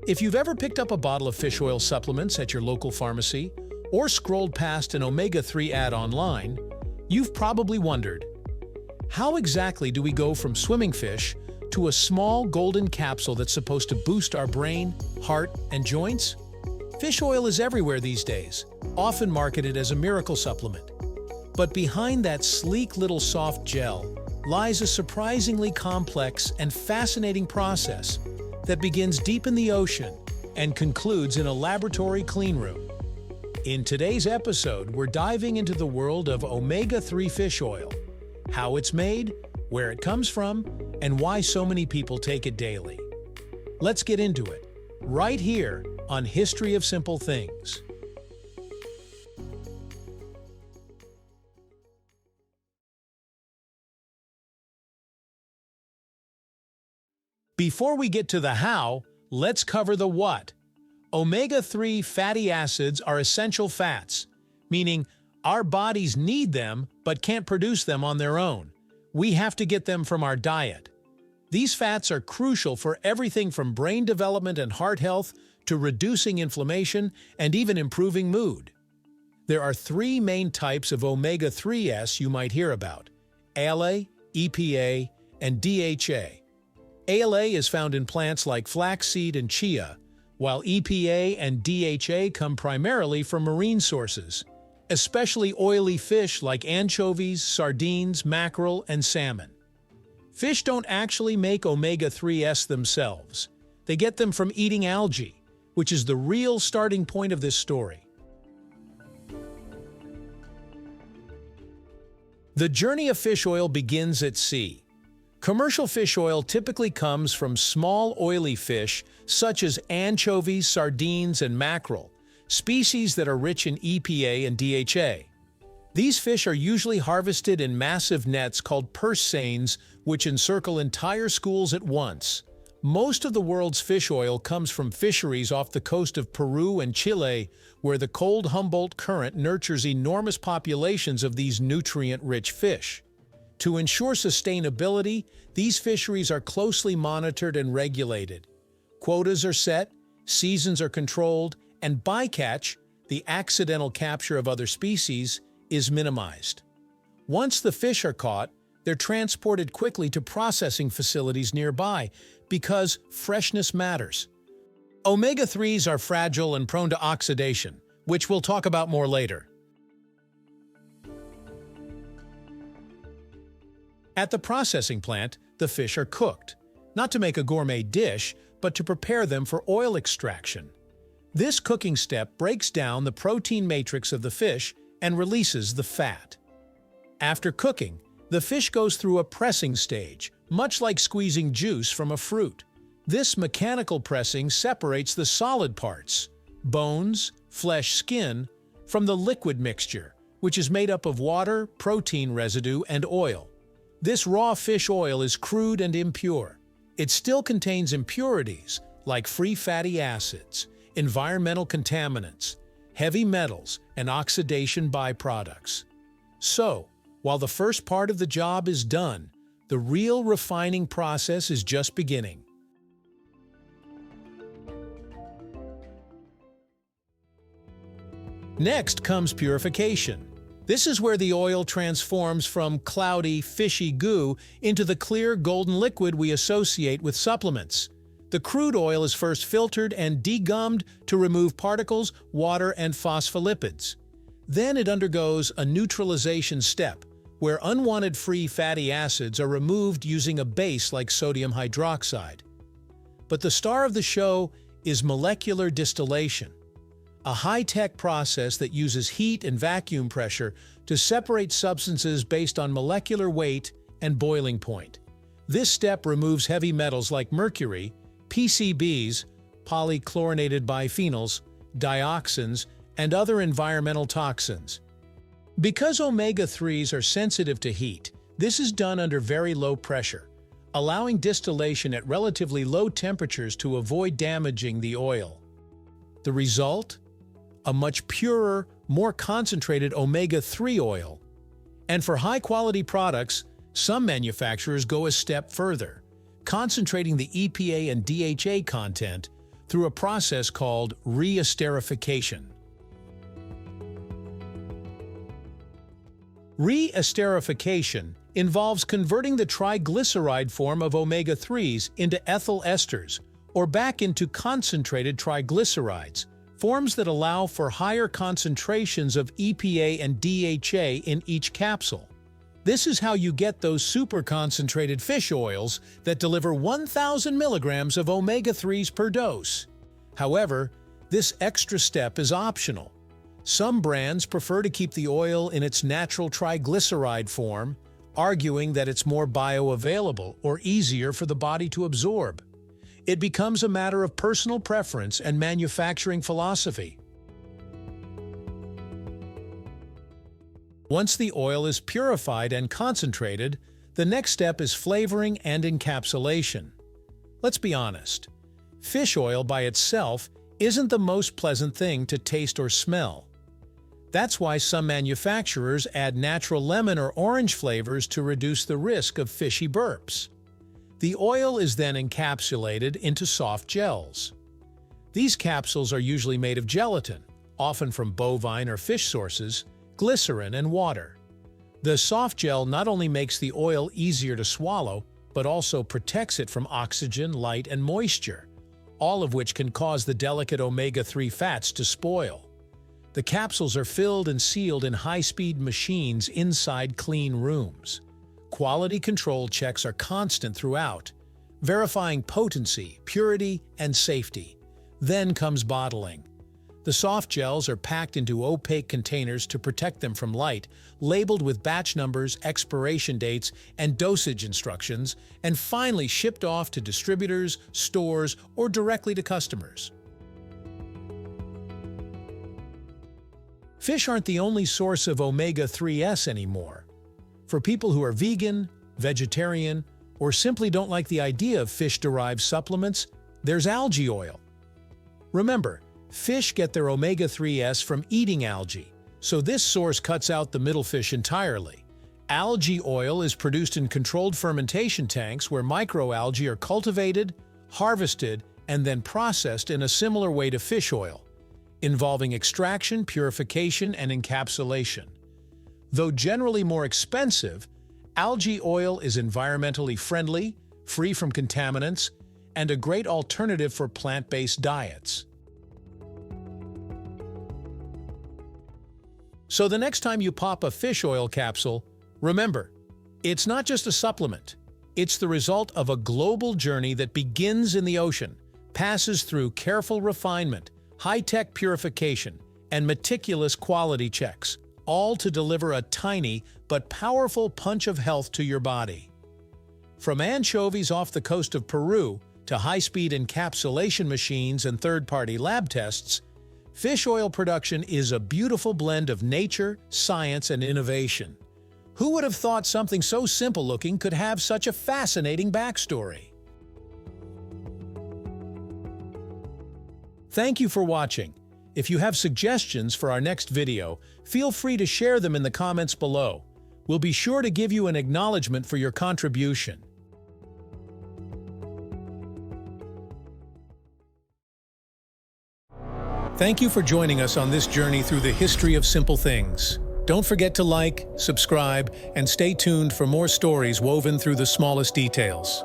If you've ever picked up a bottle of fish oil supplements at your local pharmacy or scrolled past an omega-3 ad online, you've probably wondered, how exactly do we go from swimming fish to a small golden capsule that's supposed to boost our brain, heart, and joints? Fish oil is everywhere these days, often marketed as a miracle supplement. But behind that sleek little soft gel lies a surprisingly complex and fascinating process that begins deep in the ocean and concludes in a laboratory cleanroom. In today's episode, we're diving into the world of omega-3 fish oil, how it's made, where it comes from, and why so many people take it daily. Let's get into it, right here on History of Simple Things. Before we get to the how, let's cover the what. Omega-3 fatty acids are essential fats, meaning our bodies need them but can't produce them on their own. We have to get them from our diet. These fats are crucial for everything from brain development and heart health to reducing inflammation and even improving mood. There are three main types of omega-3s you might hear about: ALA, EPA, and DHA. ALA is found in plants like flaxseed and chia, while EPA and DHA come primarily from marine sources, especially oily fish like anchovies, sardines, mackerel, and salmon. Fish don't actually make omega-3s themselves. They get them from eating algae, which is the real starting point of this story. The journey of fish oil begins at sea. Commercial fish oil typically comes from small oily fish such as anchovies, sardines, and mackerel, species that are rich in EPA and DHA. These fish are usually harvested in massive nets called purse seines, which encircle entire schools at once. Most of the world's fish oil comes from fisheries off the coast of Peru and Chile, where the cold Humboldt Current nurtures enormous populations of these nutrient-rich fish. To ensure sustainability, these fisheries are closely monitored and regulated. Quotas are set, seasons are controlled, and bycatch, the accidental capture of other species, is minimized. Once the fish are caught, they're transported quickly to processing facilities nearby because freshness matters. Omega-3s are fragile and prone to oxidation, which we'll talk about more later. At the processing plant, the fish are cooked, not to make a gourmet dish, but to prepare them for oil extraction. This cooking step breaks down the protein matrix of the fish and releases the fat. After cooking, the fish goes through a pressing stage, much like squeezing juice from a fruit. This mechanical pressing separates the solid parts, bones, flesh, skin, from the liquid mixture, which is made up of water, protein residue, and oil. This raw fish oil is crude and impure. It still contains impurities like free fatty acids, environmental contaminants, heavy metals, and oxidation byproducts. So, while the first part of the job is done, the real refining process is just beginning. Next comes purification. This is where the oil transforms from cloudy, fishy goo into the clear, golden liquid we associate with supplements. The crude oil is first filtered and degummed to remove particles, water, and phospholipids. Then it undergoes a neutralization step, where unwanted free fatty acids are removed using a base like sodium hydroxide. But the star of the show is molecular distillation, a high-tech process that uses heat and vacuum pressure to separate substances based on molecular weight and boiling point. This step removes heavy metals like mercury, PCBs, polychlorinated biphenyls, dioxins, and other environmental toxins. Because omega-3s are sensitive to heat, this is done under very low pressure, allowing distillation at relatively low temperatures to avoid damaging the oil. The result? A much purer, more concentrated omega-3 oil. And for high-quality products, some manufacturers go a step further, concentrating the EPA and DHA content through a process called re-esterification. Re-esterification involves converting the triglyceride form of omega-3s into ethyl esters, or back into concentrated triglycerides, forms that allow for higher concentrations of EPA and DHA in each capsule. This is how you get those super-concentrated fish oils that deliver 1,000 milligrams of omega-3s per dose. However, this extra step is optional. Some brands prefer to keep the oil in its natural triglyceride form, arguing that it's more bioavailable or easier for the body to absorb. It becomes a matter of personal preference and manufacturing philosophy. Once the oil is purified and concentrated, the next step is flavoring and encapsulation. Let's be honest. Fish oil by itself isn't the most pleasant thing to taste or smell. That's why some manufacturers add natural lemon or orange flavors to reduce the risk of fishy burps. The oil is then encapsulated into soft gels. These capsules are usually made of gelatin, often from bovine or fish sources, glycerin, and water. The soft gel not only makes the oil easier to swallow, but also protects it from oxygen, light, and moisture, all of which can cause the delicate omega-3 fats to spoil. The capsules are filled and sealed in high-speed machines inside clean rooms. Quality control checks are constant throughout, verifying potency, purity, and safety. Then comes bottling. The soft gels are packed into opaque containers to protect them from light, labeled with batch numbers, expiration dates, and dosage instructions, and finally shipped off to distributors, stores, or directly to customers. Fish aren't the only source of omega-3s anymore. For people who are vegan, vegetarian, or simply don't like the idea of fish-derived supplements, there's algae oil. Remember, fish get their omega-3s from eating algae, so this source cuts out the middle fish entirely. Algae oil is produced in controlled fermentation tanks where microalgae are cultivated, harvested, and then processed in a similar way to fish oil, involving extraction, purification, and encapsulation. Though generally more expensive, algae oil is environmentally friendly, free from contaminants, and a great alternative for plant-based diets. So the next time you pop a fish oil capsule, remember, it's not just a supplement. It's the result of a global journey that begins in the ocean, passes through careful refinement, high-tech purification, and meticulous quality checks, all to deliver a tiny but powerful punch of health to your body. From anchovies off the coast of Peru to high-speed encapsulation machines and third-party lab tests, fish oil production is a beautiful blend of nature, science, and innovation. Who would have thought something so simple-looking could have such a fascinating backstory? Thank you for watching. If you have suggestions for our next video, feel free to share them in the comments below. We'll be sure to give you an acknowledgement for your contribution. Thank you for joining us on this journey through the history of simple things. Don't forget to like, subscribe, and stay tuned for more stories woven through the smallest details.